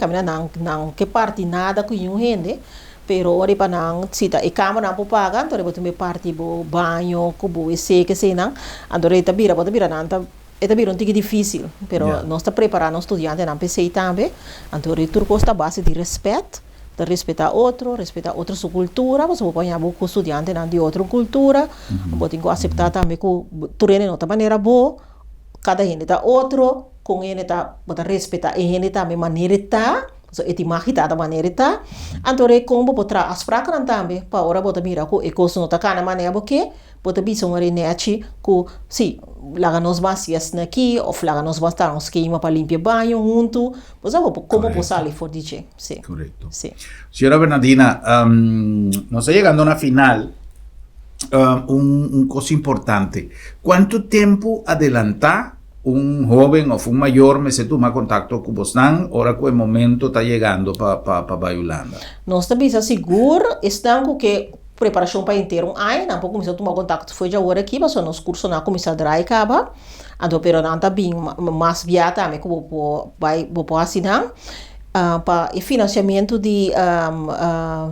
não que parte nada com nenhum gente pero ora para não se a câmera não paga então eu também parte do banho com esse que sei não adorei tá vira não é também um tique difícil pero nós está preparando estudante não pensei também então o custa base de respeito de respeitar outra sua cultura, você pode apanhar o estudante de outra cultura, você tem que aceitar também que o treino de outra maneira boa, cada gente está outro, com ele está, você respeitar, e ele também maneira está, você tem mais da maneira está, então é como você traz as práticas também, para agora você mira que a coisa não está cada maneira porque você bisa uma renete que, sim, laga nos bacias aqui, ou laga nos bastar um esquema para limpar banho junto, você como você ali for dizer, sim. Correto. Sí. Señora Bernardina, nos está llegando a una final, un cosa importante. ¿Cuánto tiempo adelanta un joven o un mayor me se toma contacto con vos ahora que el momento está llegando para Bayulanda? Nós também seguro estão que preparação para inteiro não pouco começar a tomar contato foi já agora aqui mas nos cursos não começar a dar acaba então pero não tá bem mais viata também que vou assinar para o financiamento de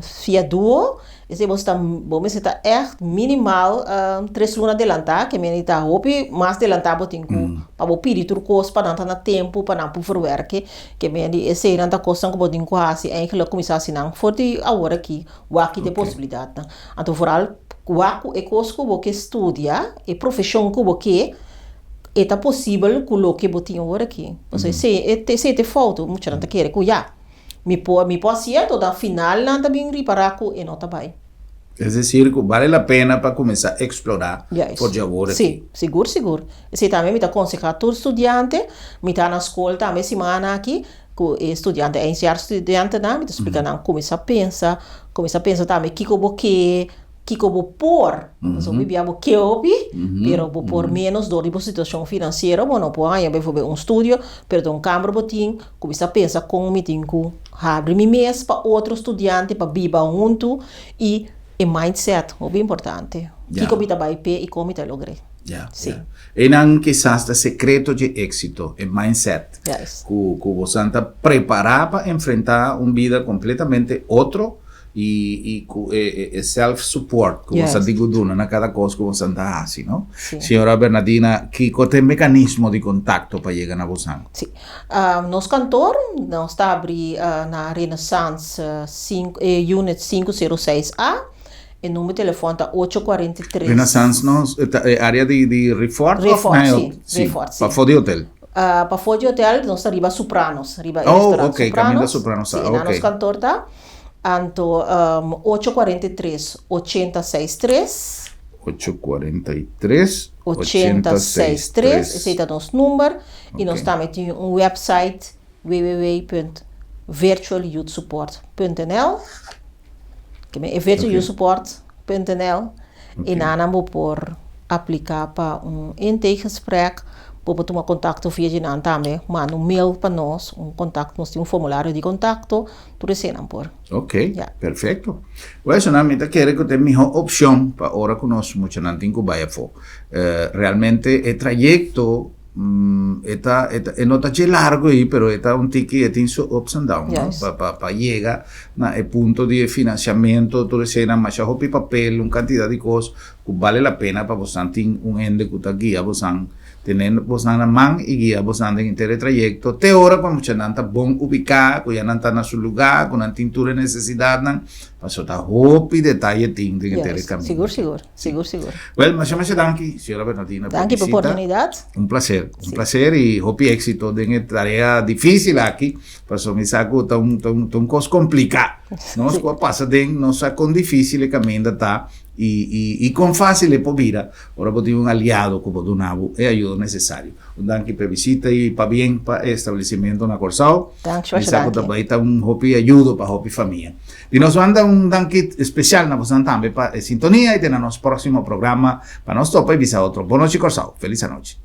fiador Esse você está echt minimal 3 lunas adelantar, que me está hopi mais adelantar botinho para o piritur cos para não na tempo para não por verke, que me esse não tá costa com botinho quase eigenlijk começar assim não forte agora aqui o aqui de possibilidade, então foral o é cosco que estudia e profissão que é possível colocar botinho agora aqui, você se te falta muito não tá querer que já me pode toda final não também reparar que não tá bem. É decir, que vale a pena para começar a explorar por agora. Sim, seguro. Se também me está aconselhando todo estudante, me está na escola também semana aqui, que estudante, iniciar estudante, me está explicando como começa a pensar também que eu vou pôr, so me vou que opi, pero vou pôr menos do tipo situação financeira, não pode ganhar fazer estúdio, pero um câmara botim, começa a pensar como me tenho que abrir mês para outro estudante para viver junto e mindset, muito importante. Que eu vai pé e como eu logrei. Sim. E não quizás o secreto de êxito, é mindset. Que você está preparado para enfrentar uma vida completamente outra e self-support, que você digo na cada coisa que você está fazendo, não? Senhora Bernardina, que tem mecanismo de contato para chegar na você? Sim. Nosso cantor, nós está abrindo na Renaissance Unit 506A, e o número de telefone está 843. Renaissance, é área de Refort? Sim. Refort, sim. Para fora de hotel? Para fora de hotel, nós está arriba Sopranos. Ok, caminho da Sopranos. Sim, nosso cantor está. Anto 843-863. 843-863. Esse é o nosso número. E nós também temos um website www.virtualyouthsupport.nl, que é virtualyouthsupport.nl, e nós vamos por aplicar para gesprek. Para tomar contato via de nós também, manda mail para nós, contato, nós temos formulário de contato, tudo assim não por. Ok, perfeito. Isso não me quer que tem melhor opção para hora que nós muito não tem que vai for. Realmente o trajeto é não tá largo aí, pero é tique tem ups and downs, para chegar na ponto de financiamento, tudo isso na mais hopi papel, uma quantidade de coisas que vale a pena para você ter ende que está guia você teniendo você na mão e guia você em inteiro trajecto. Te hora para você não tá bom ubicar, que já não tá no seu lugar, com não tem toda necessidade, para você tá hopi detalhe tem de inteiro caminho. Seguro. Well, mas danke, senhora Bernardina. Danke por a oportunidade. Um prazer e hopi éxito de tarefa difícil aqui, para você me saco tão coisa complicada. Nós passa de nós com difícil caminho tá e com fácil é vida. Ora pode um aliado como do Nabo é ajuda necessário. Danke para visita e para bem para estabelecimento na Corsao. Danke. Também tá hopi ajuda para hopi família. E nós manda danke especial na você também para sintonia e tem no nosso próximo programa para nós topa e visar outro. Boa noite, Corsao. Feliz noite.